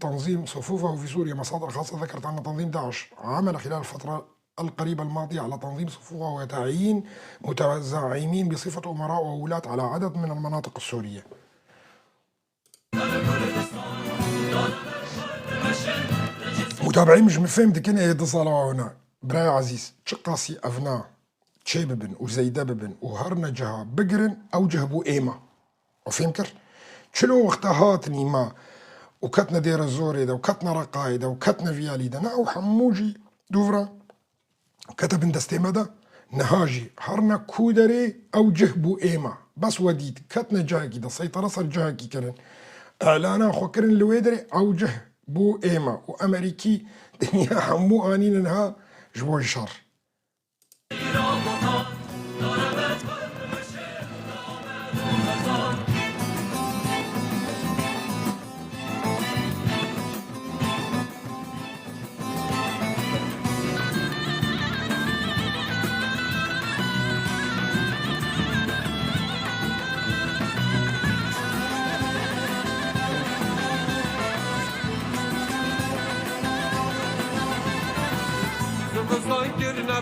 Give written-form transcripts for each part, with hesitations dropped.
تنظيم صفوفه في سوريا. مصادر خاصة ذكرت أن تنظيم داعش عمل خلال الفترة القريبة الماضية على تنظيم صفوفه وتعيين متزعمين بصفة أمراء وولاة على عدد من المناطق السورية. متابعين مش مفهم دكين اتصالوا هنا براي عزيز تشقاسي أفنا تشيببن وزيدببن وهرنا جها بقرن أو جهبو إيما وفهمكر شلو وقتهاتني ما وكتنا دير الزوري ده وكتنا رقايدة وكتنا فيالي ده ناو حموجي دوفرا كتب دستيمة نهاجي هرنا كودري أو جهبو إيما بس وديد كتنا جاكي ده سيطرة صار جاكي كرن إعلانا خوكرن الويدري أو جهبو إيما وأمريكي دنيا حمو آنين انها جبو شر.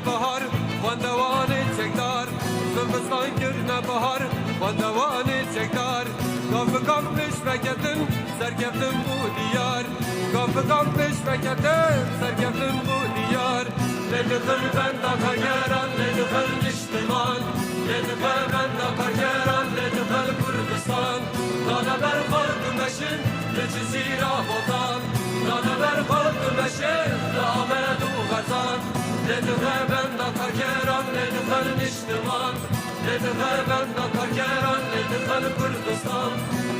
بهار واندواني çekdar Sırbistan girne bahar واندواني çekdar Kapı kapmış feketin serkeftin bu diyar Kapı kapmış feketin serkeftin bu diyar Ledikır ben de kargeran ledikır niştiman Ledikır ben de kargeran ledikır Kurdistan Dana ber kalkı meşin lecizira botan Dana ber kalkı meşin Ahmet Uğazan ledikır ben de kargeran ledikır niştiman ledikır ben de kargeran ledikır Kurdistan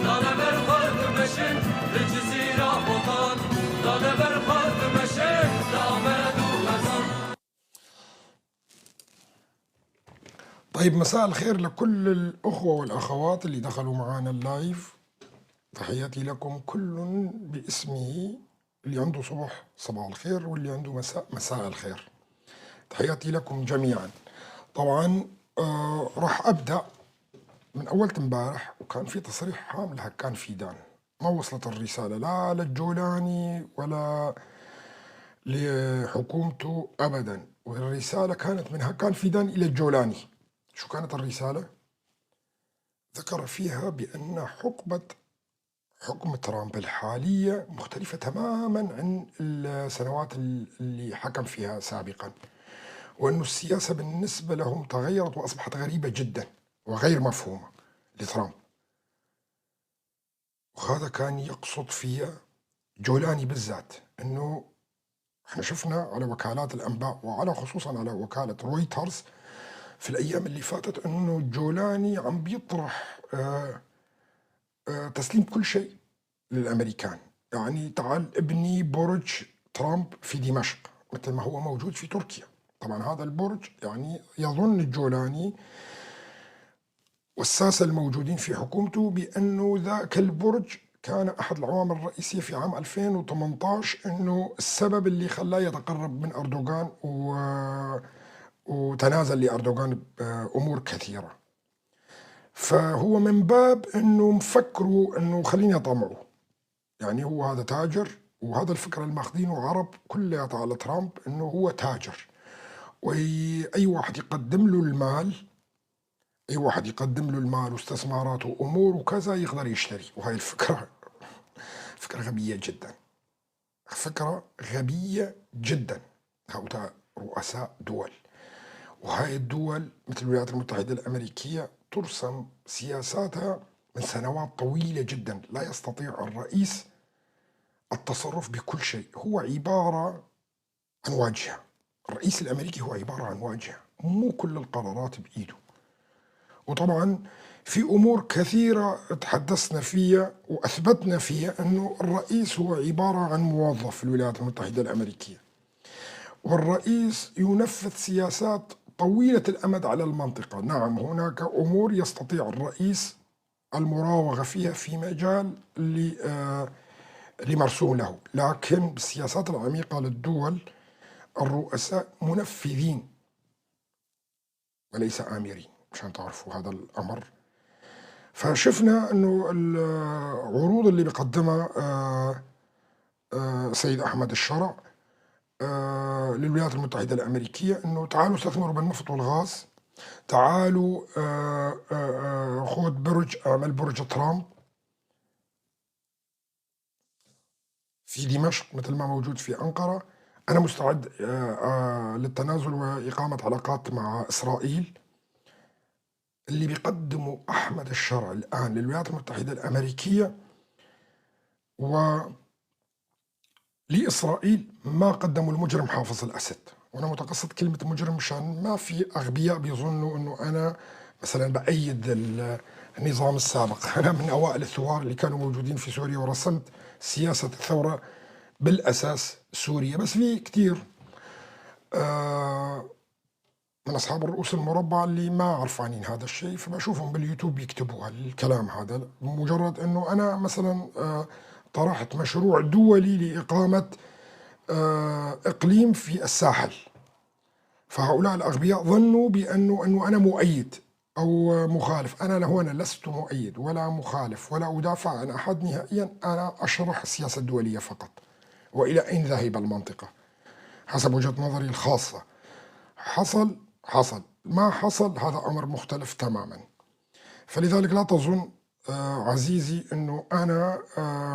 Dana ber kalkı meşin lecizira botan Dana ber kalkı meşin Ahmet Uğazan. طيب مساء الخير لكل الأخوة والأخوات اللي دخلوا معانا اللايف. تحياتي لكم كل باسمه، اللي عنده صبح صباح الخير واللي عنده مساء مساء الخير. تحياتي لكم جميعا. طبعا راح أبدأ من أول امبارح، وكان في تصريح هام لهكان فيدان. ما وصلت الرسالة لا للجولاني ولا لحكومته أبدا، والرسالة كانت من هكان فيدان إلى الجولاني. شو كانت الرسالة؟ ذكر فيها بأن حكم ترامب الحالية مختلفة تماما عن السنوات اللي حكم فيها سابقا، وأن السياسة بالنسبة لهم تغيرت وأصبحت غريبة جدا وغير مفهومة لترامب. وهذا كان يقصد فيها جولاني بالذات، أنه احنا شفنا على وكالات الأنباء وعلى خصوصا على وكالة رويترز في الأيام اللي فاتت أنه جولاني عم بيطرح تسليم كل شيء للأمريكان. يعني تعال ابني برج ترامب في دمشق مثل ما هو موجود في تركيا. طبعا هذا البرج يعني يظن الجولاني والساسة الموجودين في حكومته بأنه ذاك البرج كان أحد العوامل الرئيسية في عام 2018 أنه السبب اللي خلاه يتقرب من أردوغان وتنازل لأردوغان بأمور كثيرة. فهو من باب أنه مفكروا أنه خليني أطمعه، يعني هو هذا تاجر، وهذا الفكرة الماخذينه عرب كلها على ترامب أنه هو تاجر، وأي واحد يقدم له المال، أي واحد يقدم له المال واستثمارات وأمور وكذا يقدر يشتري. وهي الفكرة فكرة غبية جدا، فكرة غبية جدا. هؤلاء رؤساء دول، وهاي الدول مثل الولايات المتحدة الأمريكية ترسم سياساتها من سنوات طويلة جدا. لا يستطيع الرئيس التصرف بكل شيء، هو عبارة عن واجهة. الرئيس الأمريكي هو عبارة عن واجهة، مو كل القرارات بإيده. وطبعا في أمور كثيرة تحدثنا فيها وأثبتنا فيها أنه الرئيس هو عبارة عن موظف في الولايات المتحدة الأمريكية، والرئيس ينفذ سياسات طويلة الأمد على المنطقة. نعم هناك أمور يستطيع الرئيس المراوغة فيها في مجال لمرسوم له، لكن بالسياسات العميقة للدول الرؤساء منفذين وليس آمرين، عشان تعرفوا هذا الأمر. فشفنا أنه العروض اللي بيقدمها سيد أحمد الشرع للولايات المتحدة الأمريكية أنه تعالوا استثمروا بالنفط والغاز، تعالوا خذ برج، اعمل برج ترامب في دمشق مثل ما موجود في أنقرة. أنا مستعد للتنازل وإقامة علاقات مع إسرائيل. اللي بيقدمه أحمد الشرع الآن للولايات المتحدة الأمريكية ولإسرائيل ما قدموا المجرم حافظ الأسد. وأنا متقصد كلمة مجرم مشان ما في أغبياء بيظنوا أنه أنا مثلا بأيد النظام السابق. أنا من أوائل الثوار اللي كانوا موجودين في سوريا ورسمت سياسة الثورة بالأساس سوريا، بس في كتير من أصحاب الرؤوس المربعة اللي ما عرفانين هذا الشيء، فبشوفهم باليوتيوب يكتبوا الكلام هذا. مجرد أنه أنا مثلا طرحت مشروع دولي لإقامة إقليم في الساحل، فهؤلاء الأغبياء ظنوا بأنه أنا مؤيد أو مخالف. أنا لست مؤيد ولا مخالف ولا أدافع عن أحد نهائيا، أنا أشرح السياسة الدولية فقط وإلى أين ذاهب المنطقة حسب وجهة نظري الخاصة. حصل ما حصل هذا أمر مختلف تماما. فلذلك لا تظن عزيزي أنه أنا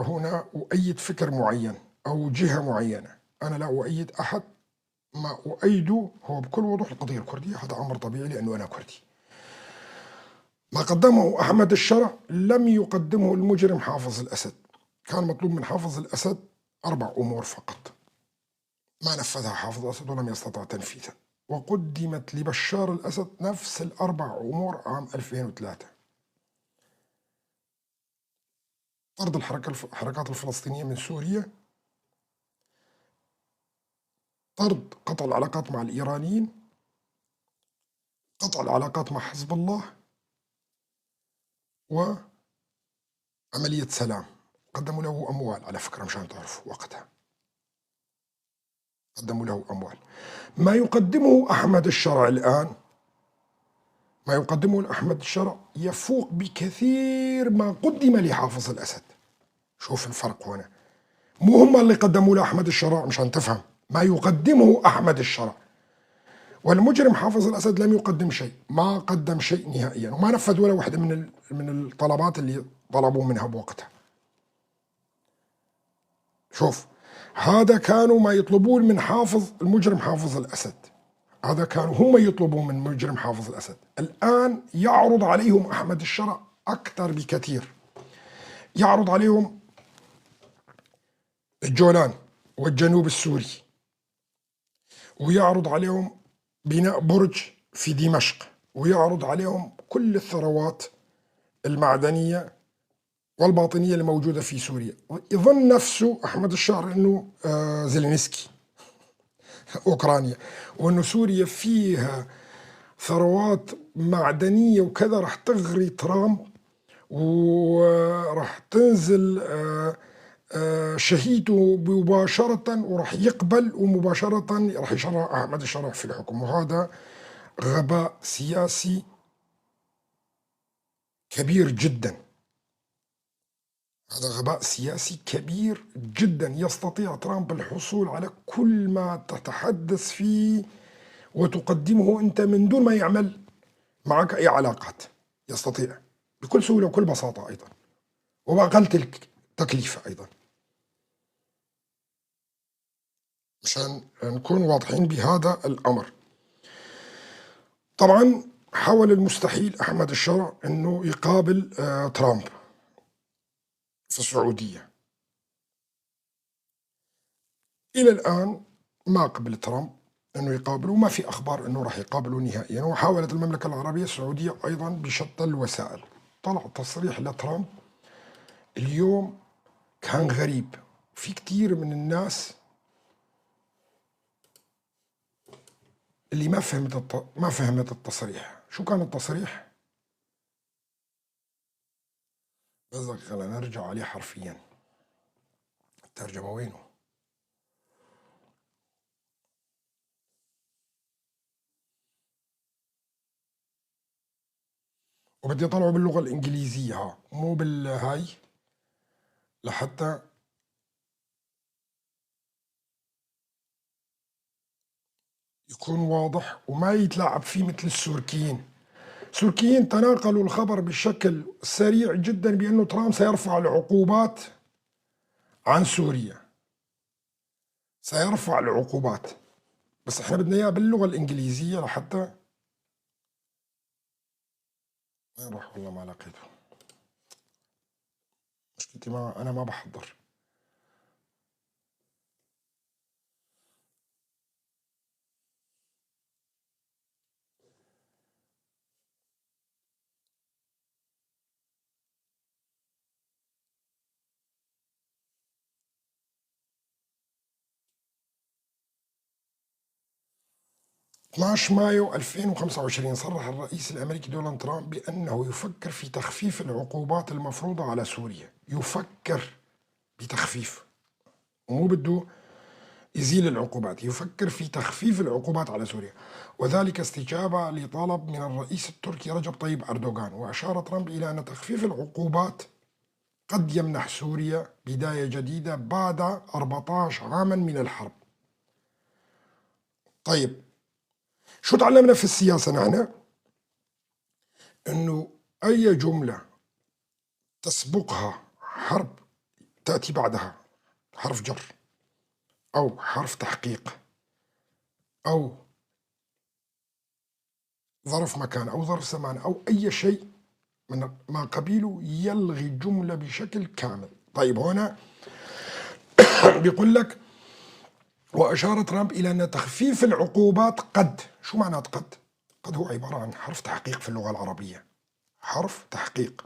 هنا أؤيد فكر معين أو جهة معينة. أنا لا أؤيد أحد، ما أؤيده هو بكل وضوح القضية الكردية، هذا أمر طبيعي لأنه أنا كردي. ما قدمه أحمد الشرع لم يقدمه المجرم حافظ الأسد. كان مطلوب من حافظ الأسد 4 أمور فقط، ما نفذها حافظ الأسد ولم يستطع تنفيذها، وقدمت لبشار الأسد نفس ال4 أمور عام 2003: طرد الحركات الفلسطينية من سوريا، قطع العلاقات مع الإيرانيين، قطع العلاقات مع حزب الله، وعملية سلام. قدموا له أموال على فكرة مشان تعرفوا وقتها، قدموا له أموال. ما يقدمه أحمد الشرع الآن، ما يقدمه أحمد الشرع يفوق بكثير ما قدم لحافظ الأسد. شوف الفرق هنا، مو هم اللي قدموا لأحمد الشرع مشان تفهم، ما يقدمه أحمد الشرع. والمجرم حافظ الأسد لم يقدم شيء، ما قدم شيء نهائيا، وما نفذ ولا واحدة من الطلبات اللي طلبوا منها بوقتها. شوف، هذا كانوا ما يطلبون من المجرم حافظ الأسد، هذا كانوا هم يطلبون من مجرم حافظ الأسد. الآن يعرض عليهم أحمد الشرع أكثر بكثير، يعرض عليهم الجولان والجنوب السوري، ويعرض عليهم بناء برج في دمشق، ويعرض عليهم كل الثروات المعدنية والباطنية الموجودة في سوريا. يظن نفسه أحمد الشرع أنه زيلينسكي أوكرانيا، وأنه سوريا فيها ثروات معدنية وكذا، راح تغري ترامب وراح تنزل شهيته مباشرة وراح يقبل، ومباشرة راح يشرع أحمد الشرع في الحكم. وهذا غباء سياسي كبير جدا، هذا غباء سياسي كبير جدا. يستطيع ترامب الحصول على كل ما تتحدث فيه وتقدمه أنت من دون ما يعمل معك أي علاقات، يستطيع بكل سهولة وكل بساطة أيضا، وبأقل تكلفة أيضا، مشان نكون واضحين بهذا الأمر. طبعا حاول المستحيل أحمد الشرع أنه يقابل ترامب في السعودية. إلى الآن ما قبل ترامب أنه يقابله، وما في أخبار أنه راح يقابله نهائيا. وحاولت المملكة العربية السعودية أيضا بشتى الوسائل. طلع تصريح لترامب اليوم كان غريب، في كتير من الناس اللي ما فهمت التصريح. شو كان التصريح؟ بس خلينا نرجع عليه حرفيا، الترجمة وينه؟ وبدي اطلعه باللغة الإنجليزية، مو بالهاي، لحتى يكون واضح وما يتلاعب فيه مثل السوريين. السوريين تناقلوا الخبر بشكل سريع جدا بأنه ترامب سيرفع العقوبات عن سوريا، سيرفع العقوبات، بس احنا بدنا اياها باللغة الإنجليزية لحتى وين راح؟ والله ما لقيته. مشكلتي أنا ما بحضر. 12 مايو 2025 صرح الرئيس الأمريكي دونالد ترامب بأنه يفكر في تخفيف العقوبات المفروضة على سوريا. يفكر بتخفيف، ومو بده يزيل العقوبات، يفكر في تخفيف العقوبات على سوريا، وذلك استجابة لطلب من الرئيس التركي رجب طيب أردوغان. وأشار ترامب إلى أن تخفيف العقوبات قد يمنح سوريا بداية جديدة بعد 14 عاما من الحرب. طيب، شو تعلمنا في السياسة نحن؟ أنه أي جملة تسبقها حرب تأتي بعدها حرف جر أو حرف تحقيق أو ظرف مكان أو ظرف زمان أو أي شيء من ما قبيله يلغي الجملة بشكل كامل. طيب، هنا بيقول لك وأشار ترامب إلى أن تخفيف العقوبات قد، شو معنى قد؟ قد هو عبارة عن حرف تحقيق في اللغة العربية، حرف تحقيق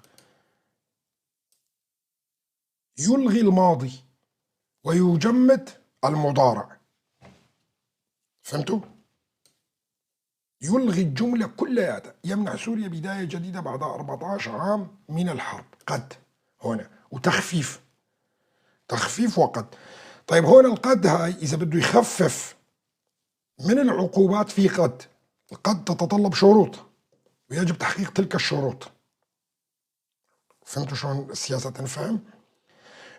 يلغي الماضي ويجمد المضارع. فهمتوا؟ يلغي الجملة كلها، يمنح سوريا بداية جديدة بعد 14 عام من الحرب. قد هنا، وتخفيف، تخفيف وقد. طيب، هون القد هاي إذا بده يخفف من العقوبات في قد، القد تتطلب شروط ويجب تحقيق تلك الشروط. فهمتوا شلون السياسة تنفهم؟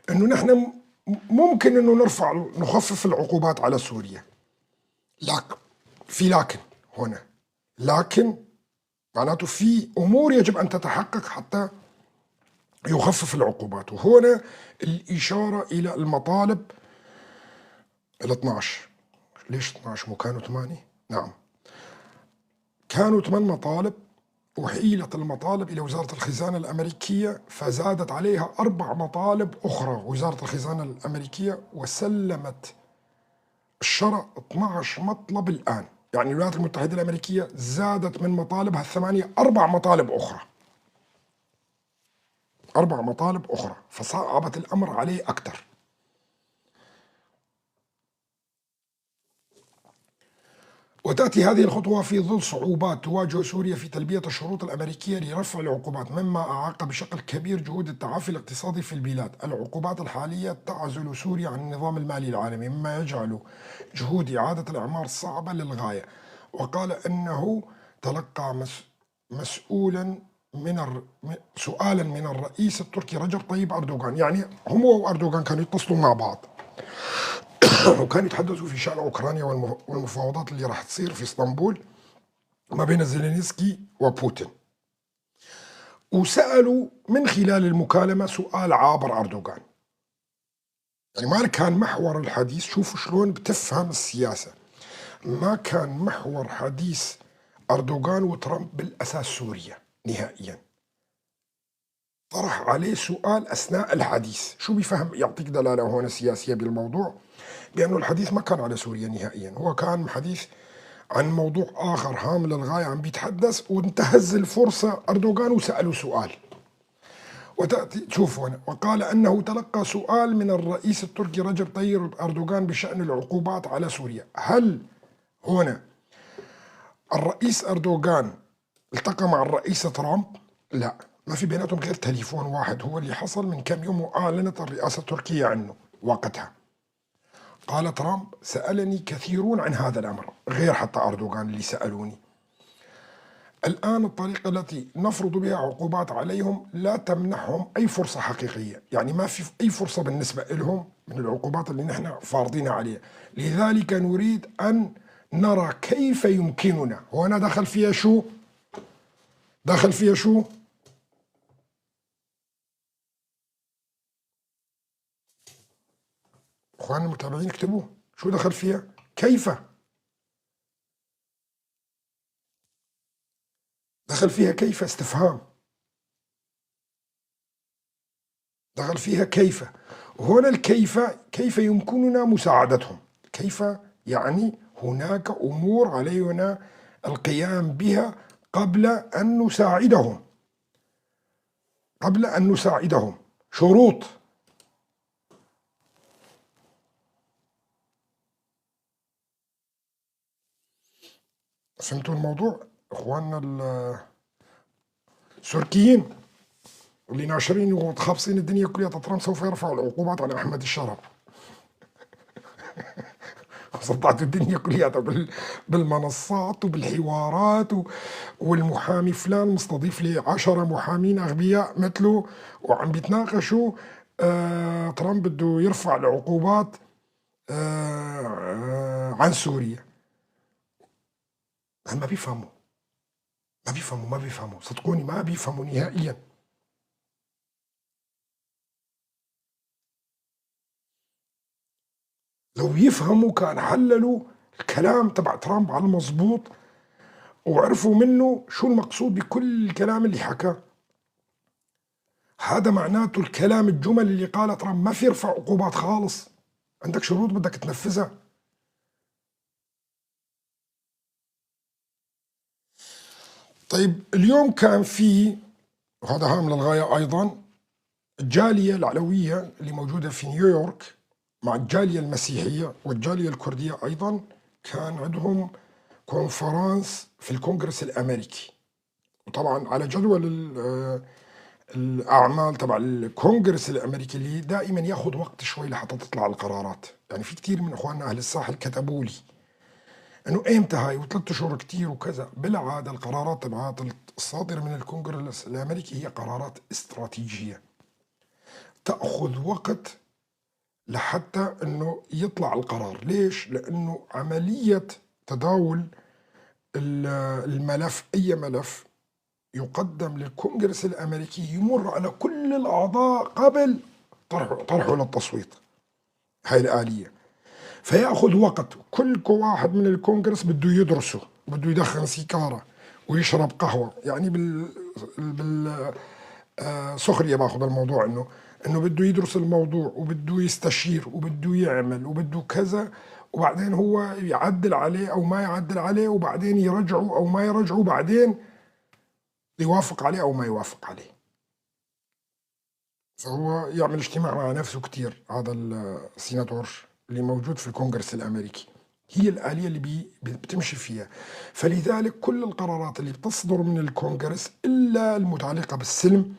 إنه نحن ممكن إنه نخفف العقوبات على سوريا، لكن في لكن هنا، لكن معناته في أمور يجب أن تتحقق حتى يخفف العقوبات. وهنا الإشارة إلى المطالب ال 12. ليش 12 مو كانوا 8؟ نعم، كانوا 8 مطالب، وحيلت المطالب إلى وزارة الخزانة الأمريكية فزادت عليها 4 مطالب أخرى وزارة الخزانة الأمريكية، وسلمت الشرع 12 مطلب الآن. يعني الولايات المتحدة الأمريكية زادت من مطالبها 8 4 مطالب أخرى، 4 مطالب أخرى، فصعبت الأمر عليه أكثر. وتأتي هذه الخطوة في ظل صعوبات تواجه سوريا في تلبية الشروط الأمريكية لرفع العقوبات، مما أعاق بشكل كبير جهود التعافي الاقتصادي في البلاد. العقوبات الحالية تعزل سوريا عن النظام المالي العالمي، مما يجعل جهود إعادة الإعمار صعبة للغاية. وقال أنه تلقى سؤالا من الرئيس التركي رجب طيب أردوغان. يعني هم وأردوغان كانوا يتصلوا مع بعض وكانوا يتحدثوا في شأن أوكرانيا والمفاوضات اللي راح تصير في اسطنبول ما بين زيلينسكي وبوتين، وسألوا من خلال المكالمة سؤال عابر أردوغان. يعني ما كان محور الحديث، شوفوا شلون بتفهم السياسة، ما كان محور حديث أردوغان وترامب بالأساس سوريا نهائيا. طرح عليه سؤال أثناء الحديث، شو بيفهم؟ يعطيك دلالة هون سياسية بالموضوع، بأنه الحديث ما كان على سوريا نهائيا، هو كان حديث عن موضوع آخر هام للغاية عم بيتحدث، وانتهز الفرصة أردوغان وسأله سؤال. وتأتي تشوف هنا، وقال أنه تلقى سؤال من الرئيس التركي رجب طيب أردوغان بشأن العقوبات على سوريا. هل هنا الرئيس أردوغان التقى مع الرئيس ترامب؟ لا، ما في بيناتهم غير تليفون واحد هو اللي حصل من كم يوم، وأعلنت الرئاسة التركية عنه وقتها. قال ترامب سألني كثيرون عن هذا الأمر، غير حتى أردوغان اللي سألوني. الآن الطريقة التي نفرض بها عقوبات عليهم لا تمنحهم أي فرصة حقيقية، يعني ما في أي فرصة بالنسبة لهم من العقوبات اللي نحن فارضينها عليها. لذلك نريد أن نرى كيف يمكننا. وهنا دخل فيها شو؟ دخل فيها شو؟ اخواننا المتابعين اكتبوه، شو دخل فيها؟ كيف. دخل فيها كيف، استفهام، دخل فيها كيف. وهنا الكيف، كيف يمكننا مساعدتهم. كيف يعني هناك أمور علينا القيام بها قبل أن نساعدهم، قبل أن نساعدهم. شروط. فهمتوا الموضوع اخواننا السوركيين اللي ناشرين ومتخابصين الدنيا كلها؟ ترامب سوف يرفع العقوبات على احمد الشرف. صدعتوا الدنيا كلها بالمنصات وبالحوارات والمحامي فلان مستضيف لي 10 محامين اغبياء مثله وعم بيتناقشوا. ترامب بده يرفع العقوبات عن سوريا. ما بيفهموا، ما بيفهموا، ما بيفهموا، صدقوني ما بيفهموا نهائيا. لو يفهموا كان حللوا الكلام تبع ترامب على المضبوط وعرفوا منه شو المقصود بكل الكلام اللي حكاه. هذا معناته الكلام، الجمل اللي قالها ترامب ما في يرفع عقوبات خالص، عندك شروط بدك تنفذها. طيب اليوم كان في، وهذا هام للغاية أيضا، الجالية العلوية اللي موجودة في نيويورك مع الجالية المسيحية والجالية الكردية أيضا، كان عندهم كونفرانس في الكونغرس الأمريكي. وطبعا على جدول الأعمال تبع الكونغرس الأمريكي اللي دائما ياخذ وقت شوي لحتى تطلع القرارات. يعني في كثير من إخواننا أهل الساحل كتبوا لي انه ايمتى هاي، و3 شهور كتير وكذا. بالعاده القرارات تبعات الصادره من الكونغرس الامريكي هي قرارات استراتيجيه تاخذ وقت لحتى انه يطلع القرار. ليش؟ لانه عمليه تداول الملف، اي ملف يقدم للكونغرس الامريكي يمر على كل الاعضاء قبل طرحه للتصويت. هاي الاليه فياخذ وقت. كل واحد من الكونغرس بده يدرسه، بده يدخن سيجاره ويشرب قهوه. يعني سخريه باخذ الموضوع انه بده يدرس الموضوع وبده يستشير وبده يعمل وبده كذا، وبعدين هو يعدل عليه او ما يعدل عليه، وبعدين يرجعه او ما يرجعه، بعدين يوافق عليه او ما يوافق عليه. فهو يعمل اجتماع مع نفسه كتير، هذا السيناتور اللي موجود في الكونغرس الامريكي. هي الآلية اللي بتمشي فيها. فلذلك كل القرارات اللي بتصدر من الكونغرس إلا المتعلقة بالسلم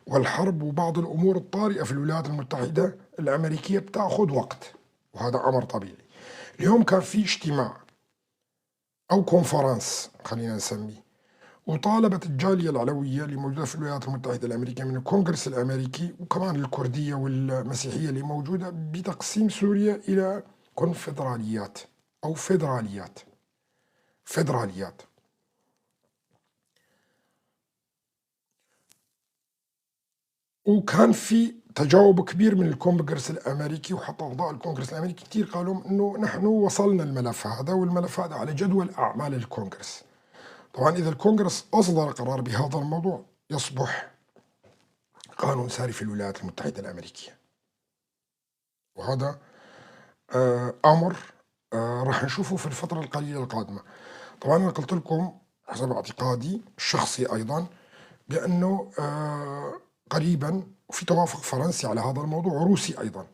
والحرب وبعض الأمور الطارئة في الولايات المتحدة الأمريكية بتاخذ وقت، وهذا أمر طبيعي. اليوم كان في اجتماع أو كونفرنس خلينا نسميه، وطالبت الجالية العلوية اللي موجودة في الولايات المتحدة الأمريكية من الكونغرس الأمريكي وكمان الكردية والمسيحية اللي موجودة بتقسيم سوريا إلى كونفدراليات أو فيدراليات. وكان في تجاوب كبير من الكونغرس الأمريكي، وحتى أعضاء الكونغرس الأمريكي كتير قالوا إنه نحن وصلنا الملف هذا، والملف هذا على جدول أعمال الكونغرس. طبعا إذا الكونغرس أصدر قرار بهذا الموضوع يصبح قانون ساري في الولايات المتحدة الأمريكية، وهذا أمر راح نشوفه في الفترة القليلة القادمة. طبعا أنا قلت لكم حسب اعتقادي الشخصي أيضا بأنه قريبا وفي توافق فرنسي على هذا الموضوع وروسي أيضا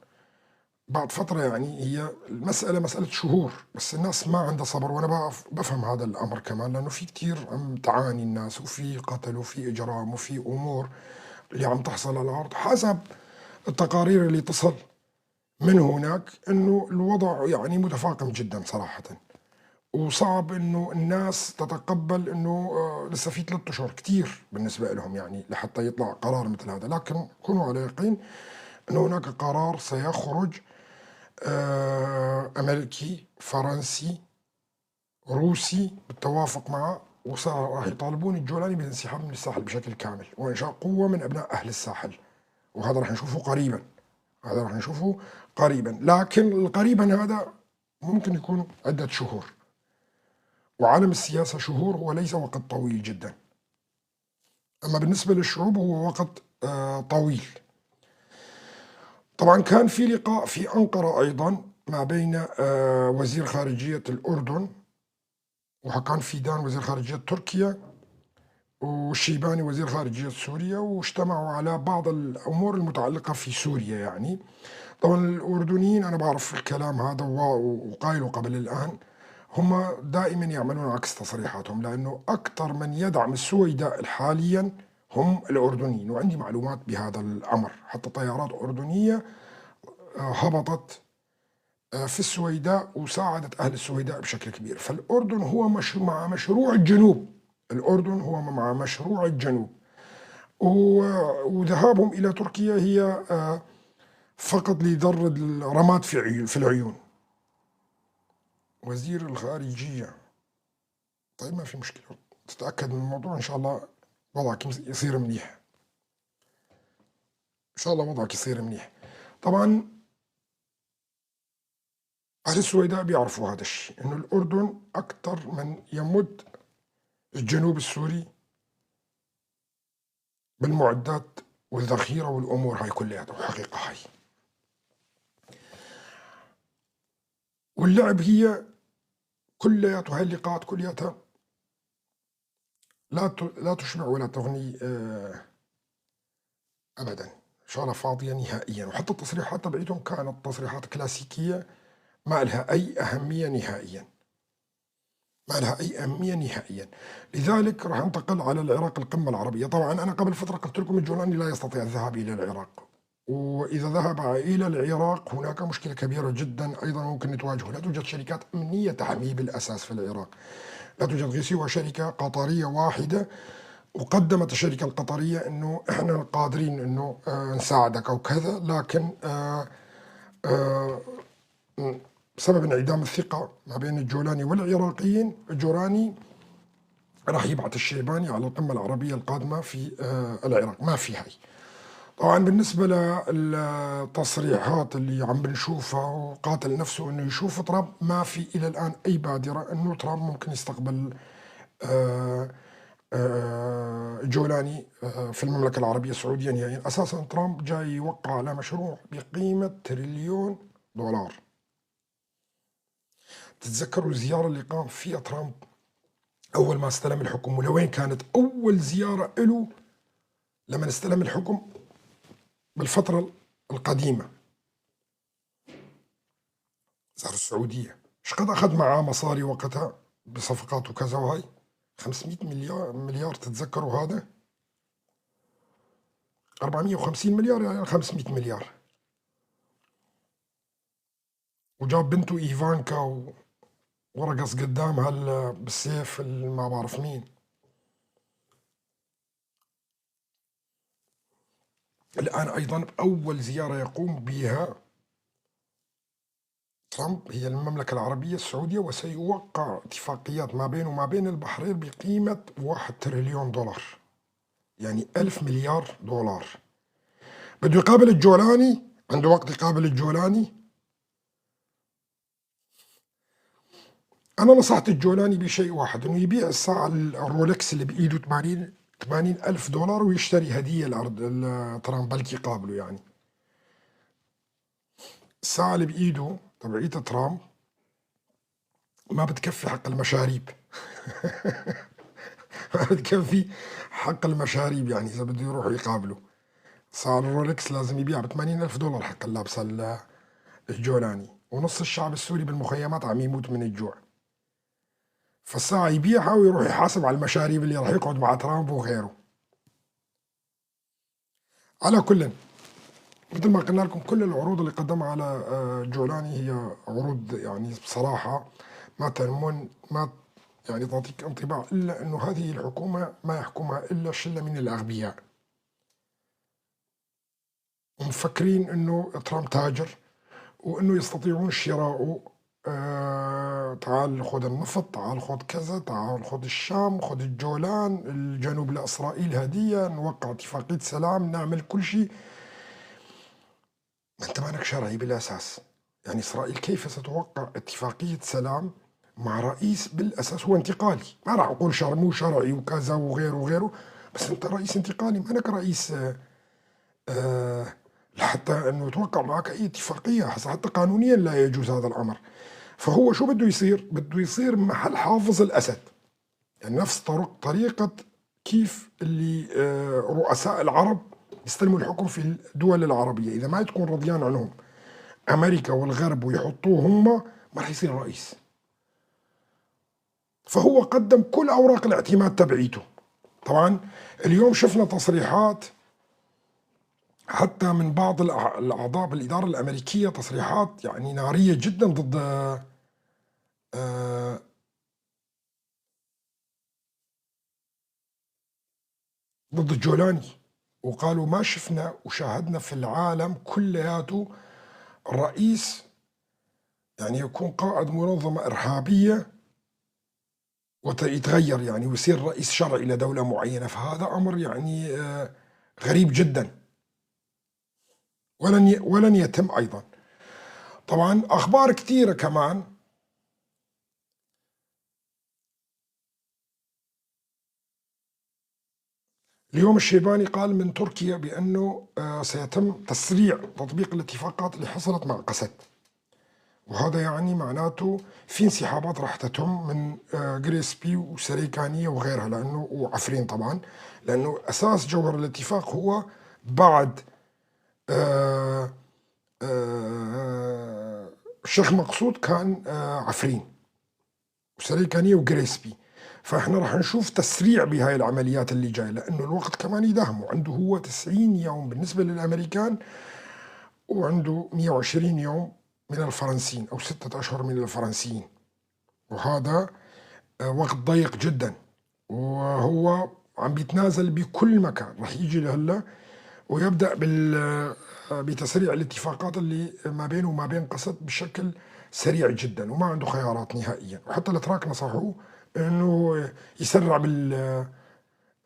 بعد فترة. يعني هي المسألة مسألة شهور، بس الناس ما عندها صبر، وأنا بفهم هذا الأمر كمان، لأنه في كتير عم تعاني الناس، وفي قتل وفي إجرام وفي أمور اللي عم تحصل على الأرض. حسب التقارير اللي تصل من هناك إنه الوضع يعني متفاقم جدا صراحة، وصعب إنه الناس تتقبل إنه لسه في 3 أشهر كتير بالنسبة لهم يعني لحتى يطلع قرار مثل هذا. لكن كونوا على يقين إنه هناك قرار سيخرج أمريكي فرنسي روسي بالتوافق معه، راح يطالبون الجولاني بالانسحاب من الساحل بشكل كامل وإنشاء قوة من أبناء أهل الساحل، وهذا راح نشوفه قريبا. هذا راح نشوفه قريبا، لكن قريبا هذا ممكن يكون عدة شهور، وعالم السياسة شهور هو ليس وقت طويل جدا. أما بالنسبة للشعوب هو وقت طويل. طبعا كان في لقاء في أنقرة أيضا ما بين وزير خارجية الأردن وحقان فيدان وزير خارجية تركيا والشيباني وزير خارجية سوريا، واجتمعوا على بعض الأمور المتعلقة في سوريا. يعني طبعا الأردنيين أنا بعرف الكلام هذا وقايله قبل الآن، هم دائما يعملون عكس تصريحاتهم، لأنه أكثر من يدعم السويداء حاليا هم الأردنيين، وعندي معلومات بهذا الأمر. حتى طيارات أردنية هبطت في السويداء وساعدت أهل السويداء بشكل كبير. فالأردن هو مع مشروع الجنوب، الأردن هو مع مشروع الجنوب، وذهابهم إلى تركيا هي فقط لضر الرماد في العيون. وزير الخارجية، طيب ما في مشكلة، تتأكد من الموضوع إن شاء الله وضعك يصير منيح، إن شاء الله وضعك يصير منيح. طبعا أهل السويداء بيعرفوا هذا الشيء، إنه الأردن أكثر من يمد الجنوب السوري بالمعدات والذخيرة والأمور هاي كلها، وحقيقة هاي. واللعب هي كلياتها، هاي اللقاءات كلياتها لا تشبع ولا تغني أبدا، شغلة فاضية نهائيا. وحتى التصريحات تبعتهم كانت تصريحات كلاسيكية ما لها أي أهمية نهائيا، ما لها أي أهمية نهائيا. لذلك راح انتقل على العراق، القمة العربية. طبعا أنا قبل فترة قلت لكم الجولاني لا يستطيع الذهاب إلى العراق، وإذا ذهب إلى العراق هناك مشكلة كبيرة جدا أيضا ممكن نتواجهها. لا توجد شركات أمنية تحميه بالأساس في العراق، لا توجد غير سوى شركة قطرية واحدة، وقدمت الشركة القطرية أنه إحنا قادرين أنه نساعدك أو كذا، لكن بسبب انعدام الثقة ما بين الجولاني والعراقيين، الجولاني راح يبعث الشيباني على القمة العربية القادمة في العراق. ما في هاي. طبعا بالنسبة للتصريحات اللي عم بنشوفها وقاتل نفسه انه يشوف ترامب، ما في الى الان اي بادرة انه ترامب ممكن يستقبل جولاني في المملكة العربية السعودية نهائيا. اساسا ترامب جاي يوقع على مشروع بقيمة تريليون دولار. تتذكروا الزيارة اللي قام فيها ترامب أول ما استلم الحكم؟ ولوين كانت أول زيارة له لما استلم الحكم بالفترة القديمة؟ زار السعودية. ايش قد أخذ معاه مصاري وقتها بصفقات وكذا وهاي؟ 500 مليار تتذكروا هذا؟ 450 مليار يعني 500 مليار. وجاب بنته إيفانكا ورقص قدامها بالسيف ما بعرف مين. الآن أيضا بأول زيارة يقوم بها ترامب هي المملكة العربية السعودية، وسيوقع اتفاقيات ما بينه وما بين البحرين بقيمة 1 تريليون دولار، يعني 1000 مليار دولار. بده يقابل الجولاني، عنده وقت يقابل الجولاني. أنا نصحت الجولاني بشيء واحد، إنه يبيع الساعة الرولكس اللي بإيده 80 ألف دولار ويشتري هدية لأرض ترامب، بلكي يقابله. يعني الساعة اللي بإيده تبعيت ترامب ما بتكفي حق المشاريب ما بتكفي حق المشاريب. يعني إذا بده يروح يقابله ساعة الرولكس لازم يبيع ب80 ألف دولار حق اللابسة الجولاني، ونص الشعب السوري بالمخيمات عم يموت من الجوع. فالساعة يبيعها ويروح يحاسب على المشاريب اللي راح يقعد مع ترامب وغيره. على كل، مثل ما قلنا لكم كل العروض اللي قدمها على جولاني هي عروض يعني بصراحة ما يعني تعطيك انطباع إلا أنه هذه الحكومة ما يحكمها إلا شلة من الأغبياء، ومفكرين أنه ترامب تاجر وأنه يستطيعون شراؤه تعال خذ النفط، تعال خذ كذا، تعال خذ الشام، خذ الجولان، الجنوب لإسرائيل هدية، نوقع اتفاقية سلام، نعمل كل شيء. ما أنت مانك شرعي بالأساس. يعني إسرائيل كيف ستوقع اتفاقية سلام مع رئيس بالأساس هو انتقالي؟ ما راح أقول مو شرعي وكذا وغيره وغيره، بس أنت رئيس انتقالي، ما لك رئيس لحتى أنه يتوقع معك أي اتفاقية. حتى قانونيا لا يجوز هذا الأمر. فهو شو بده يصير؟ بده يصير محل حافظ الأسد. يعني نفس طريقة كيف اللي رؤساء العرب يستلموا الحكم في الدول العربية، إذا ما تكون رضيان عنهم أمريكا والغرب ويحطوه هم، ما راح يصير رئيس. فهو قدم كل أوراق الاعتماد تبعيته. طبعا اليوم شفنا تصريحات حتى من بعض الأعضاء بالإدارة الأمريكية، تصريحات يعني نارية جدا آه، ضد الجولاني، وقالوا ما شفنا وشاهدنا في العالم كلياته الرئيس يعني يكون قائد منظمة إرهابية ويتغير يعني ويصير رئيس شرعي لدولة معينة. فهذا أمر يعني غريب جدا، ولن يتم أيضا. طبعا أخبار كثيرة كمان. اليوم الشيباني قال من تركيا بأنه سيتم تسريع تطبيق الاتفاقات اللي حصلت مع قسد، وهذا يعني معناته في انسحابات راح تتم من جريسبي وسريكانية وغيرها، لأنه وعفرين طبعا، لأنه أساس جوهر الاتفاق هو بعد الشيخ مقصود كان عفرين وسريكانية وجريسبي. فاحنا راح نشوف تسريع بهاي العمليات اللي جايه، لانه الوقت كمان يداهمه. عنده هو 90 يوم بالنسبه للامريكان، وعنده 120 يوم من الفرنسيين او 6 اشهر من الفرنسيين، وهذا وقت ضيق جدا. وهو عم بيتنازل بكل مكان. راح يجي لهلا ويبدا بتسريع الاتفاقات اللي ما بينه وما بين قسد بشكل سريع جدا، وما عنده خيارات نهائيا. وحتى الاتراك نصحوه انه يسرع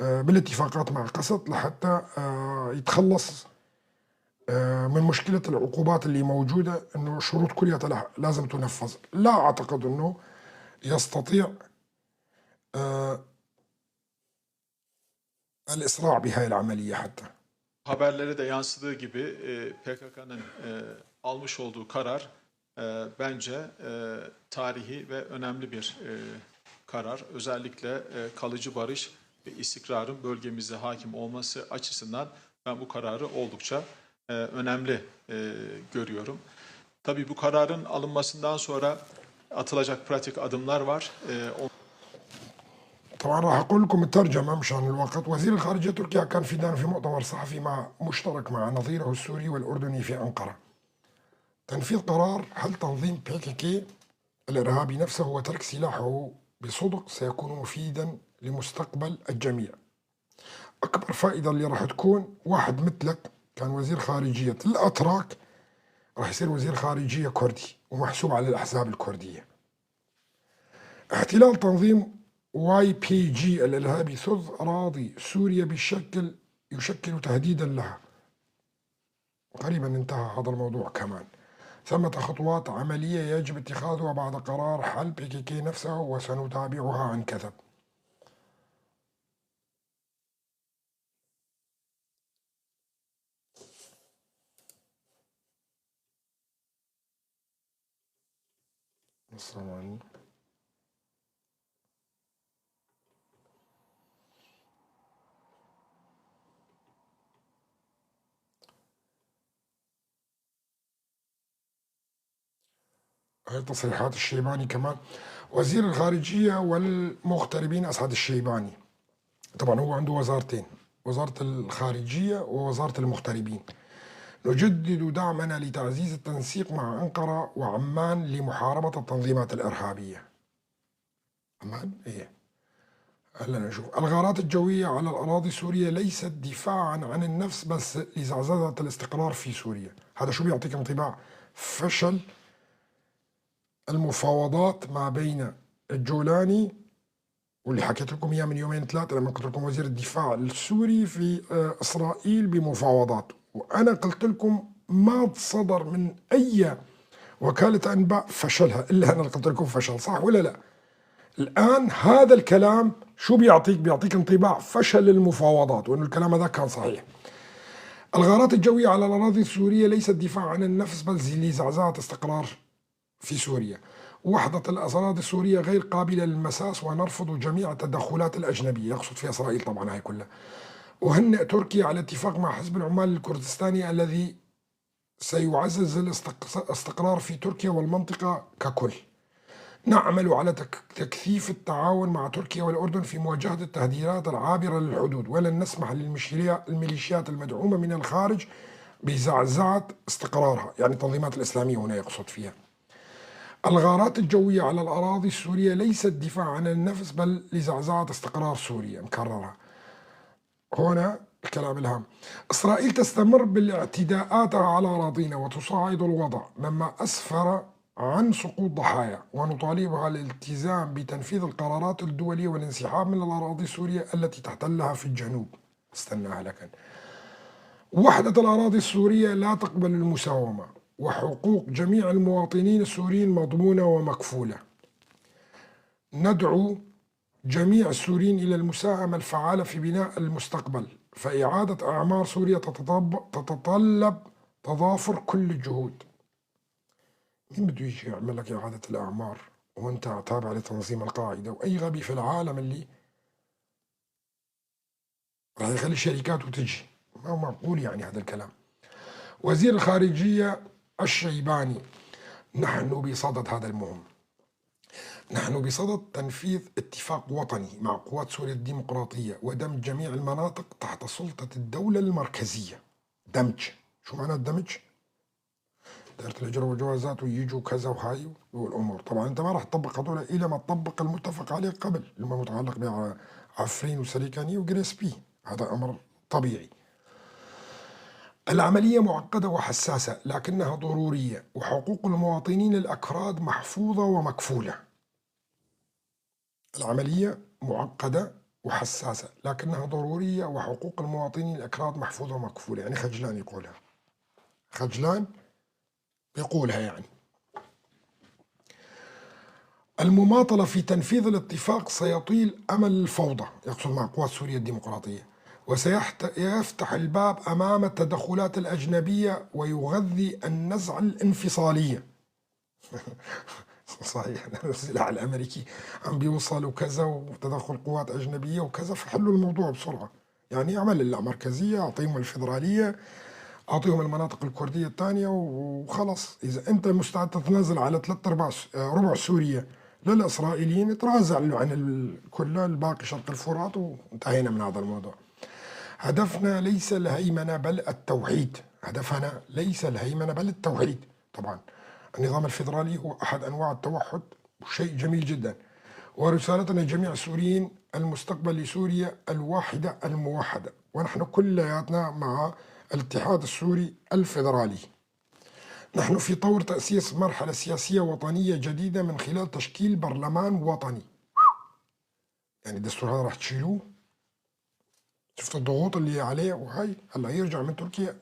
بالاتفاقات مع قسد لحتى يتخلص من مشكلة العقوبات اللي موجودة، انه الشروط كلها لازم تنفذ. لا اعتقد انه يستطيع الاسراع بهاي العملية حتى. Haberlere de yansıdığı gibi PKK'nın almış olduğu karar bence tarihi ve önemli bir karar. Özellikle kalıcı barış ve istikrarın bölgemizde hakim olması açısından ben bu kararı oldukça önemli görüyorum. Tabii bu kararın alınmasından sonra atılacak pratik adımlar var. طبعا راح اقول لكم الترجمه مشان الوقت. وزير الخارجيه تركيا كان في مؤتمر صحفي مشترك مع نظيره السوري والاردني في انقره. تنفيذ قرار حل تنظيم PKK الارهابي نفسه وترك سلاحه بصدق سيكون مفيدا لمستقبل الجميع. اكبر فائده اللي راح تكون واحد مثلك كان وزير خارجيه الاتراك راح يصير وزير خارجيه كردي ومحسوب على الاحزاب الكرديه. احتلال تنظيم YPG الإرهابي ثلث أراضي سوريا يشكل تهديدا لها. قريبا انتهى هذا الموضوع كمان. ثمة خطوات عملية يجب اتخاذها بعد قرار حل PKK نفسه وسنتابعها عن كثب. السلام عليكم. هاي تصريحات الشيباني كمان. وزير الخارجية والمغتربين أسعد الشيباني. طبعا هو عنده وزارتين، وزارة الخارجية ووزارة المغتربين. نجدد دعمنا لتعزيز التنسيق مع أنقرة وعمان لمحاربة التنظيمات الإرهابية. عمان؟ إيه. هلا نشوف. الغارات الجوية على الأراضي السورية ليست دفاعا عن النفس بس لزعزعة الاستقرار في سوريا. هذا شو بيعطيك انطباع؟ فشل المفاوضات ما بين الجولاني، واللي حكيت لكم اياه من يومين ثلاثة لما قلت لكم وزير الدفاع السوري في إسرائيل بمفاوضات، وأنا قلت لكم ما صدر من أي وكالة أنباء فشلها إلا أنا قلت لكم فشل، صح ولا لا؟ الآن هذا الكلام شو بيعطيك؟ بيعطيك انطباع فشل المفاوضات، وأن الكلام هذا كان صحيح. الغارات الجوية على الأراضي السورية ليست دفاع عن النفس بل لزعزعة استقرار في سوريا. وحدة الأراضي السورية غير قابلة للمساس، ونرفض جميع التدخلات الأجنبية، يقصد في إسرائيل طبعا هاي كلها. وهنئ تركيا على اتفاق مع حزب العمال الكردستاني الذي سيعزز الاستقرار في تركيا والمنطقة ككل. نعمل على تكثيف التعاون مع تركيا والأردن في مواجهة التهديدات العابرة للحدود، ولن نسمح للميليشيات المدعومة من الخارج بزعزعة استقرارها، يعني التنظيمات الإسلامية هنا يقصد فيها. الغارات الجوية على الأراضي السورية ليست دفاع عن النفس بل لزعزعة استقرار سوريا، مكررها هنا الكلام الهام. إسرائيل تستمر بالاعتداءاتها على أراضينا وتصاعد الوضع مما أسفر عن سقوط ضحايا، ونطالبها الالتزام بتنفيذ القرارات الدولية والانسحاب من الأراضي السورية التي تحتلها في الجنوب. استناها لكن وحدة الأراضي السورية لا تقبل المساومة، وحقوق جميع المواطنين السوريين مضمونة ومكفولة. ندعو جميع السوريين إلى المساهمة الفعالة في بناء المستقبل، فإعادة أعمار سوريا تتطلب تضافر كل الجهود. مين بده يجي يعمل لك إعادة الأعمار وأنت تابع لتنظيم القاعدة وأي غبي في العالم اللي راح يخلي الشركات وتجي؟ ما هو معقول يعني هذا الكلام. وزير الخارجية الشيباني: نحن بصدد هذا المهم، نحن بصدد تنفيذ اتفاق وطني مع قوات سوريا الديمقراطية ودمج جميع المناطق تحت سلطة الدولة المركزية. دمج، شو معنى الدمج؟ دائرة الهجرة والجوازات ويجوا كذا وهاي والأمور. طبعا أنت ما راح تطبق هذول إلا ما تطبق المتفق عليه قبل، اللي هو متعلق بعفرين وسليكانية وجريس بي، هذا أمر طبيعي. العملية معقدة وحساسة لكنها ضرورية، وحقوق المواطنين الأكراد محفوظة ومكفولة. العملية معقدة وحساسة لكنها ضرورية، وحقوق المواطنين الأكراد محفوظة ومكفولة. يعني خجلان يقولها، خجلان يقولها يعني. المماطلة في تنفيذ الاتفاق سيطيل أمل الفوضى، يقصد مع قوات سوريا الديمقراطية، وسيفتح الباب أمام التدخلات الأجنبية ويغذي النزعة الانفصالية. صحيح، السلاح الأمريكي عم بيوصل وكذا وتدخل قوات أجنبية وكذا، فحلوا الموضوع بسرعة. يعني اعمل اللامركزية، أعطيهم الفيدرالية، أعطيهم المناطق الكردية الثانية وخلص. إذا أنت مستعد تتنازل على ربع سوريا للإسرائيليين، تنازل عن كل الباقي شرق الفرات وانتهينا من هذا الموضوع. هدفنا ليس الهيمنة بل التوحيد، هدفنا ليس الهيمنة بل التوحيد. طبعا النظام الفيدرالي هو أحد أنواع التوحد، شيء جميل جدا. ورسالتنا لجميع السوريين: المستقبل لسوريا الواحدة الموحدة، ونحن كلياتنا مع الاتحاد السوري الفيدرالي. نحن في طور تأسيس مرحلة سياسية وطنية جديدة من خلال تشكيل برلمان وطني. يعني الدستور هذا راح تشيلوه؟ شفت الضغوط اللي عليه، وهي هلا يرجع من تركيا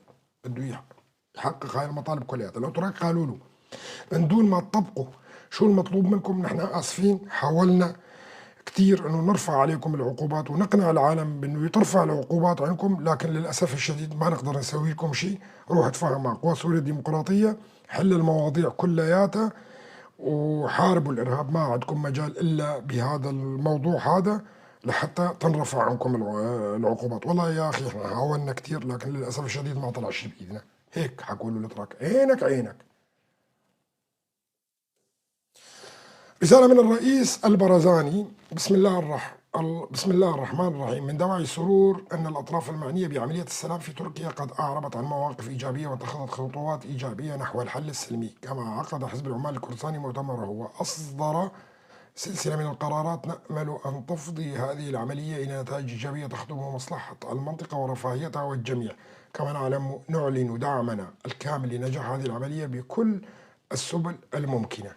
بده يحقق هاي المطالب كلها. لو ترك قالوا له من دون ما تطبقوا شو المطلوب منكم، نحن اسفين، حاولنا كثير انه نرفع عليكم العقوبات ونقنع العالم بانه يترفع العقوبات عنكم، لكن للاسف الشديد ما نقدر نسوي لكم شيء. روح اتفاهم مع قوات سوريا الديمقراطيه، حل المواضيع كلياتها، وحاربوا الارهاب. ما عندكم مجال الا بهذا الموضوع هذا لحتى تنرفع عنكم العقوبات. والله يا اخي احنا حاولنا كثير، لكن للاسف الشديد ما طلع شيء بايدنا. هيك حقول له الاتراك: عينك عينك. رسالة من الرئيس البرزاني: بسم الله الرحمن الرحيم. من دواعي السرور أن الأطراف المعنية بعملية السلام في تركيا قد أعربت عن مواقف إيجابية واتخذت خطوات إيجابية نحو الحل السلمي. كما عقد حزب العمال الكردستاني مؤتمره وأصدر سلسلة من القرارات نأمل أن تفضي هذه العملية إلى نتائج إيجابية تخدم مصلحة المنطقة ورفاهيتها والجميع. كما نعلن دعمنا الكامل لنجاح هذه العملية بكل السبل الممكنة.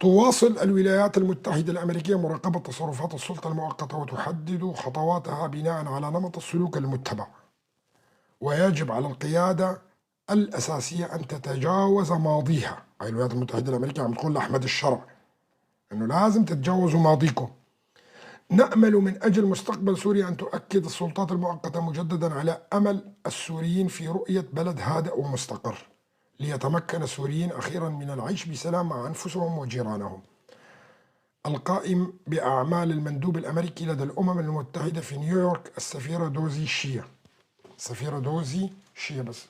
تواصل الولايات المتحدة الأمريكية مراقبة تصرفات السلطة المؤقتة وتحدد خطواتها بناء على نمط السلوك المتبع، ويجب على القيادة الأساسية أن تتجاوز ماضيها. أي الولايات المتحدة الأمريكية عم تقول لأحمد الشرع أنه لازم تتجاوزوا ماضيكم. نأمل من أجل مستقبل سوريا أن تؤكد السلطات المؤقتة مجددا على أمل السوريين في رؤية بلد هادئ ومستقر ليتمكن السوريين أخيرا من العيش بسلام مع أنفسهم وجيرانهم. القائم بأعمال المندوب الأمريكي لدى الأمم المتحدة في نيويورك السفيرة دوزي شيا. السفيرة دوزي شيا بس.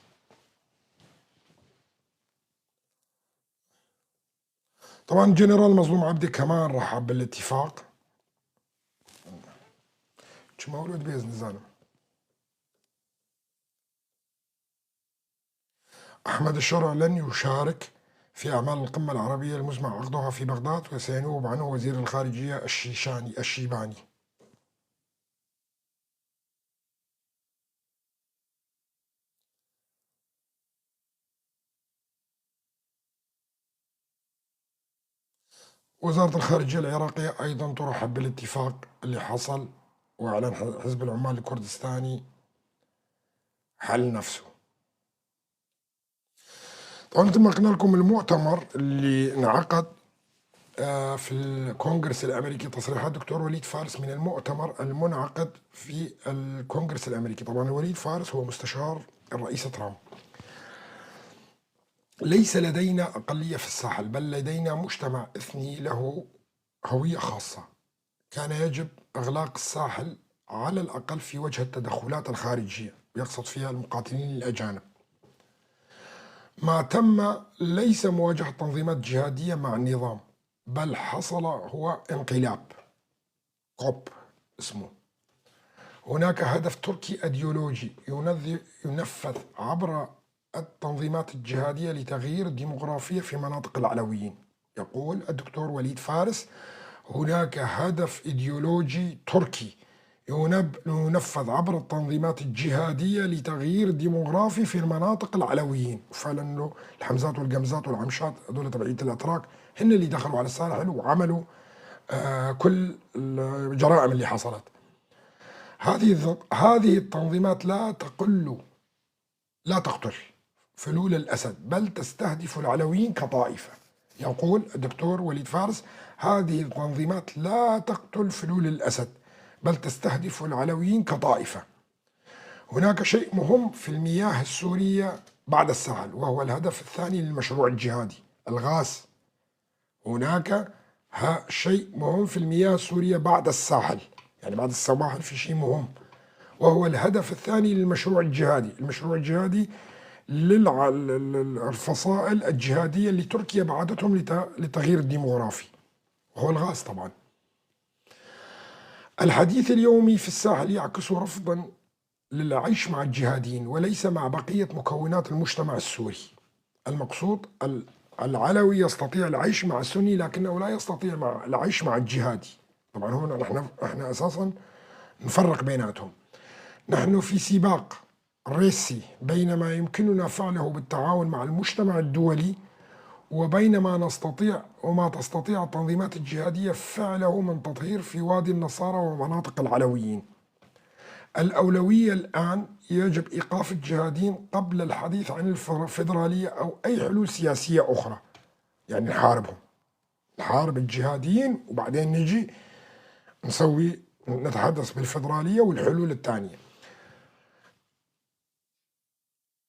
طبعا جنرال مظلوم عبدي كمان رحب بالاتفاق. شو مولود بإذن الزلمة. أحمد الشرع لن يشارك في أعمال القمة العربية المزمع عقدها في بغداد، وسينوب عنه وزير الخارجية الشيباني. وزارة الخارجية العراقية أيضا ترحب بالاتفاق اللي حصل، وأعلن حزب العمال الكردستاني حل نفسه. طبعا مثل ما قلنا لكم المؤتمر اللي انعقد في الكونغرس الأمريكي، تصريحات دكتور وليد فارس من المؤتمر المنعقد في الكونغرس الأمريكي. طبعا وليد فارس هو مستشار الرئيس ترامب. ليس لدينا أقلية في الساحل، بل لدينا مجتمع إثني له هوية خاصة. كان يجب إغلاق الساحل على الأقل في وجه التدخلات الخارجية، يقصد فيها المقاتلين الأجانب. ما تم ليس مواجهة تنظيمات جهادية مع النظام، بل حصل هو انقلاب كوب اسمه. هناك هدف تركي أيديولوجي ينفذ عبر التنظيمات الجهادية لتغيير الديمغرافية في مناطق العلويين. يقول الدكتور وليد فارس هناك هدف إيديولوجي تركي ينفذ عبر التنظيمات الجهادية لتغيير الديمغرافي في المناطق العلويين. وفعلا انه الحمزات والقمزات والعمشات هذول تبعية الأتراك هن اللي دخلوا على الساحل وعملوا كل الجرائم اللي حصلت. هذه التنظيمات لا تقتل فلول الأسد، بل تستهدف العلويين كطائفة. يقول الدكتور وليد فارس هذه التنظيمات لا تقتل فلول الأسد، بل تستهدف العلويين كطائفة. هناك شيء مهم في المياه السورية بعد الساحل، وهو الهدف الثاني للمشروع الجهادي، الغاز. هناك شيء مهم في المياه السورية بعد الساحل، يعني بعد السواحل في شيء مهم، وهو الهدف الثاني للمشروع الجهادي. المشروع الجهادي للفصائل الجهادية اللي تركيا بعدتهم لتغيير الديمغرافي، وهو الغاز طبعا. الحديث اليومي في الساحل يعكس رفضا للعيش مع الجهاديين وليس مع بقية مكونات المجتمع السوري. المقصود العلوي يستطيع العيش مع السني، لكنه لا يستطيع العيش مع الجهادي. طبعا هنا احنا اساسا نفرق بيناتهم. نحن في سباق ريسي بين ما يمكننا فعله بالتعاون مع المجتمع الدولي وبين ما تستطيع التنظيمات الجهادية فعله من تطهير في وادي النصارى ومناطق العلويين. الأولوية الآن يجب إيقاف الجهاديين قبل الحديث عن الفيدرالية أو أي حلول سياسية أخرى. يعني نحارب الجهاديين وبعدين نجي نتحدث بالفيدرالية والحلول الثانية.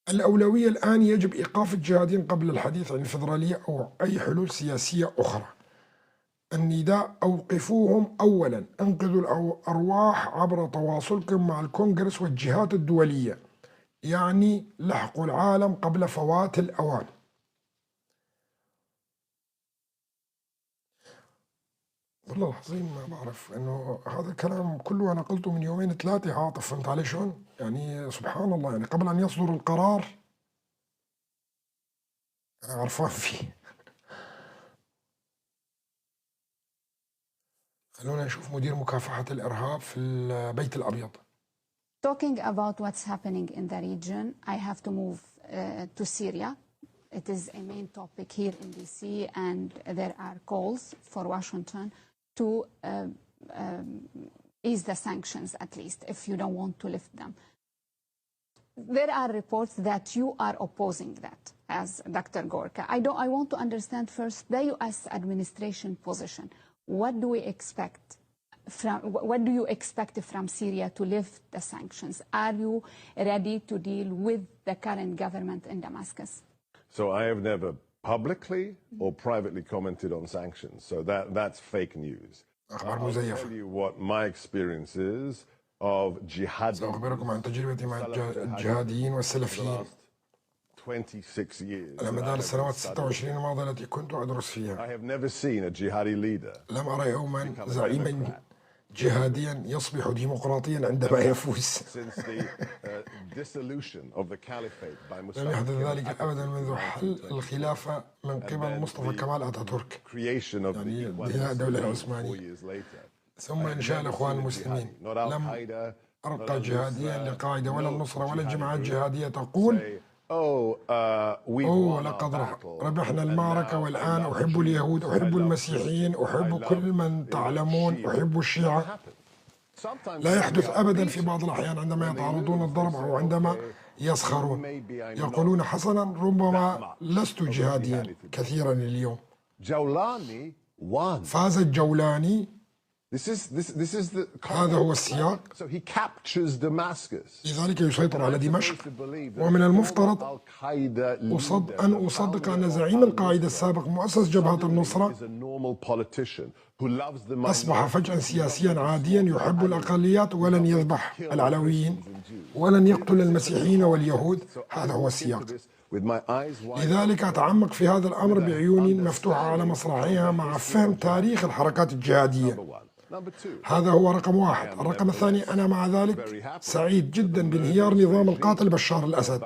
الأولوية الآن يجب إيقاف الجهاديين قبل الحديث عن الفيدرالية أو أي حلول سياسية أخرى. النداء أوقفوهم أولا، انقذوا الأرواح عبر تواصلكم مع الكونغرس والجهات الدولية، يعني لحقوا العالم قبل فوات الأوان. والله العظيم ما بعرف انه هذا الكلام كله انا قلته من يومين ثلاثة عاطف، فهمت علي شلون؟ يعني سبحان الله، يعني قبل ان يصدر القرار انا عرفان فيه. خلونا نشوف مدير مكافحة الإرهاب في البيت الأبيض. Talking about what's happening in the region, I have to move to Syria. it is a main topic here in DC, and there are calls for Washington to ease the sanctions, at least, if you don't want to lift them. There are reports that you are opposing that, as Dr. Gorka. I want to understand first the U.S. administration position. What do you expect from Syria to lift the sanctions? Are you ready to deal with the current government in Damascus? So I have never publicly or privately commented on sanctions. So that's fake news. أخبار I'll مزيفة. tell you what my experience is of jihad سأخبركم عن تجربتي مع الجهاديين والسلفيين 26 years. على مدار السنوات 26 الماضية التي كنت أدرس فيها. I have never seen a jihadi leader لم أرى يوما زعيما جهاديا يصبح ديمقراطيا عندما يفوز. since the dissolution of the caliphate by لم Mustafa يحدث Kemal ذلك أبدا منذ حل الخلافة من قبل مصطفى كمال أتاتورك، creation of يعني the بناء الدولة 4 العثمانية، years later. ثم إنشاء الإخوان المسلمين. لم أرقى جهاديا لقاعدة ولا النصرة ولا جماعات جهادية تقول لقد ربحنا المعركة والآن أحب اليهود، أحب المسيحيين، أحب كل من تعلمون، أحب الشيعة. لا يحدث أبدا في بعض الأحيان عندما يتعرضون الضرب أو عندما يسخرون يقولون حسنا ربما لست جهاديا كثيرا اليوم. Jawlani won. فاز الجولاني. This is the هذا هو السياق. So he captures Damascus. لذلك يسيطر على دمشق. ومن المفترض أن أصدق أن زعيم القاعدة السابق مؤسس جبهة النصرة أصبح فجأة سياسيا عاديا يحب الأقليات ولن يذبح العلويين ولن يقتل المسيحيين واليهود. هذا هو السياق. لذلك أتعمق في هذا الأمر بعيون مفتوحة على مصراعيها مع فهم تاريخ الحركات الجهادية. هذا هو رقم واحد. الرقم الثاني، أنا مع ذلك سعيد جدا بانهيار نظام القاتل بشار الأسد،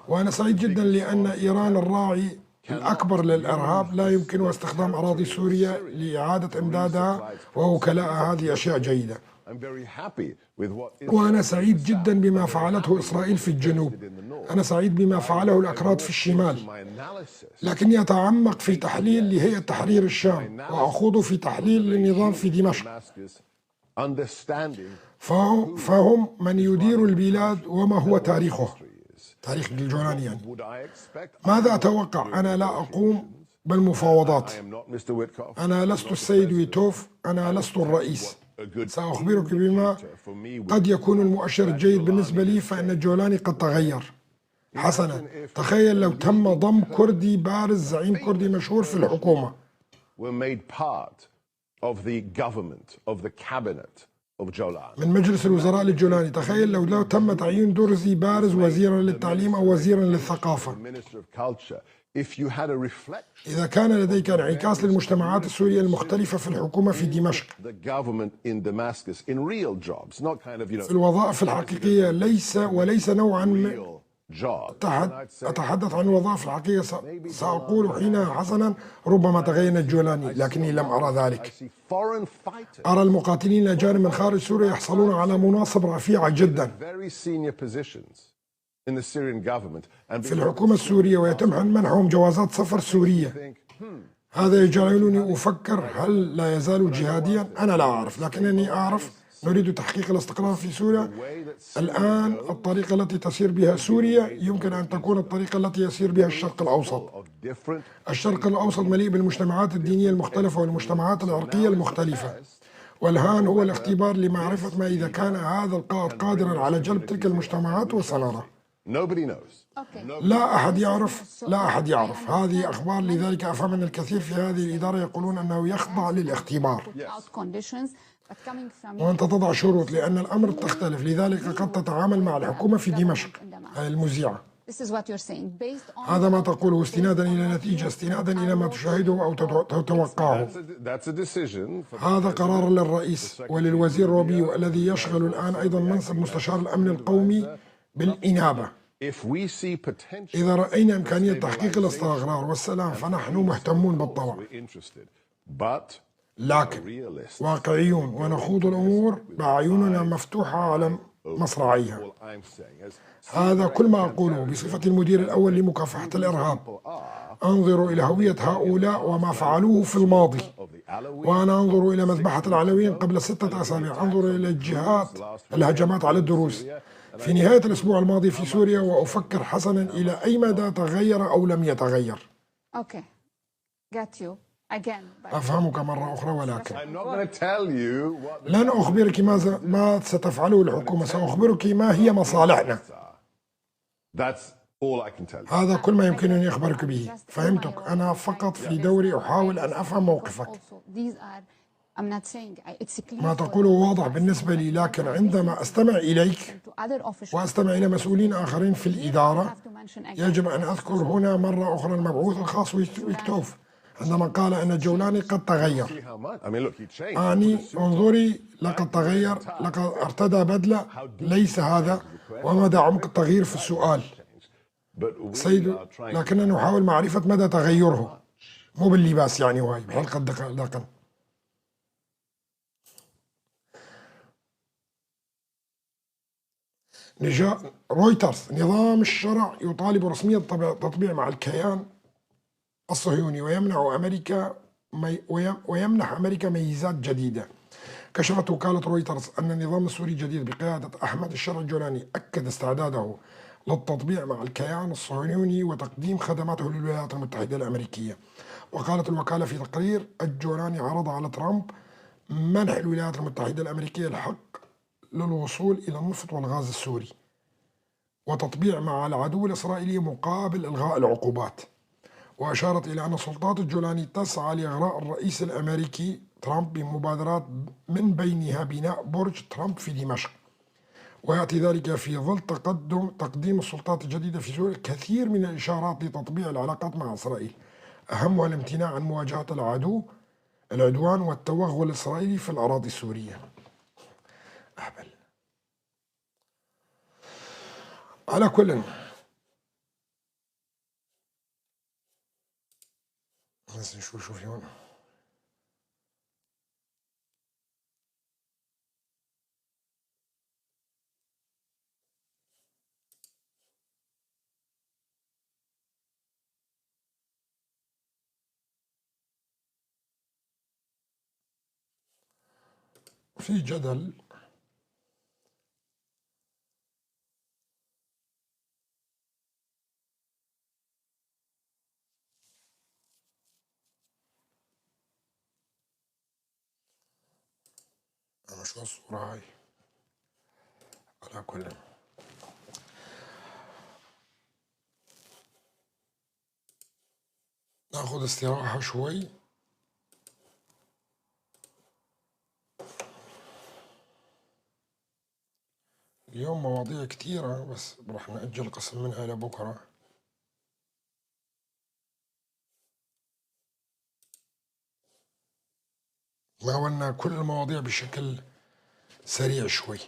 وأنا سعيد جدا لأن إيران الراعي الأكبر للإرهاب لا يمكنها استخدام أراضي سوريا لإعادة إمدادها ووكلاءها. هذه أشياء جيدة. وأنا سعيد جدا بما فعلته إسرائيل في الجنوب. أنا سعيد بما فعله الأكراد في الشمال، لكني أتعمق في تحليل لهيئة تحرير الشام وأخوض في تحليل النظام في دمشق. فهم من يدير البلاد وما هو تاريخه، تاريخ الجولاني يعني. ماذا أتوقع؟ أنا لا أقوم بالمفاوضات. أنا لست السيد ويتوف، أنا لست الرئيس. سأخبرك بما قد يكون المؤشر الجيد بالنسبة لي، فإن الجولاني قد تغير. حسنا، تخيل لو تم ضم كردي بارز، زعيم كردي مشهور في الحكومة، من مجلس الوزراء للجولاني. تخيل لو تم تعيين درزي بارز وزيرا للتعليم أو وزيرا للثقافة. إذا كان لديك انعكاس للمجتمعات السورية المختلفة في الحكومة في دمشق، في الوظائف الحقيقية، وليس نوعا أتحدث عن الوظائف الحقيقية، سأقول حينها حسنا ربما تغير الجولاني، لكني لم أرى ذلك. أرى المقاتلين الأجانب من خارج سوريا يحصلون على مناصب رفيعة جدا في الحكومة السورية ويتم منحهم جوازات سفر سورية. هذا يجعلني أفكر، هل لا يزال جهاديا؟ أنا لا أعرف، لكنني أعرف نريد تحقيق الاستقرار في سوريا. الآن الطريقة التي تسير بها سوريا يمكن أن تكون الطريقة التي يسير بها الشرق الأوسط. الشرق الأوسط مليء بالمجتمعات الدينية المختلفة والمجتمعات العرقية المختلفة، والآن هو الاختبار لمعرفة ما إذا كان هذا القائد قادرا على جلب تلك المجتمعات وسنرى. لا أحد يعرف. هذه أخبار، لذلك أفهم أن الكثير في هذه الإدارة يقولون أنه يخضع للاختبار وأنت تضع شروط، لأن الأمر تختلف. لذلك قد تتعامل مع الحكومة في دمشق المذيعة. هذا ما تقوله استنادا إلى نتيجة، استنادا إلى ما تشاهده أو تتوقعه. هذا قرار للرئيس وللوزير روبيو الذي يشغل الآن أيضا منصب مستشار الأمن القومي بالإنابة. إذا رأينا إمكانية تحقيق الاستقرار والسلام فنحن مهتمون بالطبع، لكن واقعيون ونخوض الأمور بأعيننا مفتوحة على مصراعيها. All I'm saying is هذا كل ما أقوله بصفة المدير الأول لمكافحة الإرهاب. أنظر إلى هوية هؤلاء وما فعلوه في الماضي، of the Alawite وأنا أنظر إلى مذبحة العلويين قبل 6 أسابيع، أنظر إلى الهجمات على الدروز في نهاية الأسبوع الماضي في سوريا، وأفكر حسنا إلى أي مدى تغير أو لم يتغير. Okay, got you again. But أفهمك مرة أخرى، ولكن I'm not going to tell you what the لن أخبرك ما ستفعله الحكومة، سأخبرك ما هي مصالحنا. That's all I can tell you. هذا كل ما يمكنني أخبرك به. فهمتك، أنا فقط في دوري أحاول أن أفهم موقفك. I'm not saying it's clear ما for تقوله واضح بالنسبة لي، لكن عندما أستمع إليك to other officials. وأستمع إلى مسؤولين آخرين في I الإدارة، have to mention again. يجب أن أذكر هنا مرة أخرى المبعوث الخاص ويكتوف عندما قال أن الجولاني قد تغير. See how much? I mean, look, he changed. أعني انظري، لقد تغير، لقد ارتدى بدلة، ليس هذا، ومدى عمق التغيير في السؤال But we سيد، are trying to لكننا نحاول معرفة مدى تغيره، مو باللباس يعني، وهي بحلقة دقن. رويترز: نظام الشرع يطالب رسمية التطبيع مع الكيان الصهيوني ويمنح أمريكا ميزات جديدة. كشفت وكالة رويترز أن النظام السوري الجديد بقيادة أحمد الشرع الجولاني أكد استعداده للتطبيع مع الكيان الصهيوني وتقديم خدماته للولايات المتحدة الأمريكية. وقالت الوكالة في تقرير: الجولاني عرض على ترامب منح الولايات المتحدة الأمريكية الحق للوصول إلى النفط والغاز السوري وتطبيع مع العدو الإسرائيلي مقابل إلغاء العقوبات. وأشارت إلى أن سلطات الجولاني تسعى لإغراء الرئيس الأمريكي ترامب بمبادرات من بينها بناء برج ترامب في دمشق. ويأتي ذلك في ظل تقديم السلطات الجديدة في سوريا الكثير من الإشارات لتطبيع العلاقات مع إسرائيل، أهمها الامتناع عن مواجهة العدوان والتوغل الإسرائيلي في الأراضي السورية. أهبل. على كل، بس نشوف هون. في جدل أنا شو الصورة هاي. على كل، ناخذ استراحة شوي. اليوم مواضيع كثيرة، بس رح نأجل قسم منها لبكرة. ناولنا كل المواضيع بشكل سريع شوي.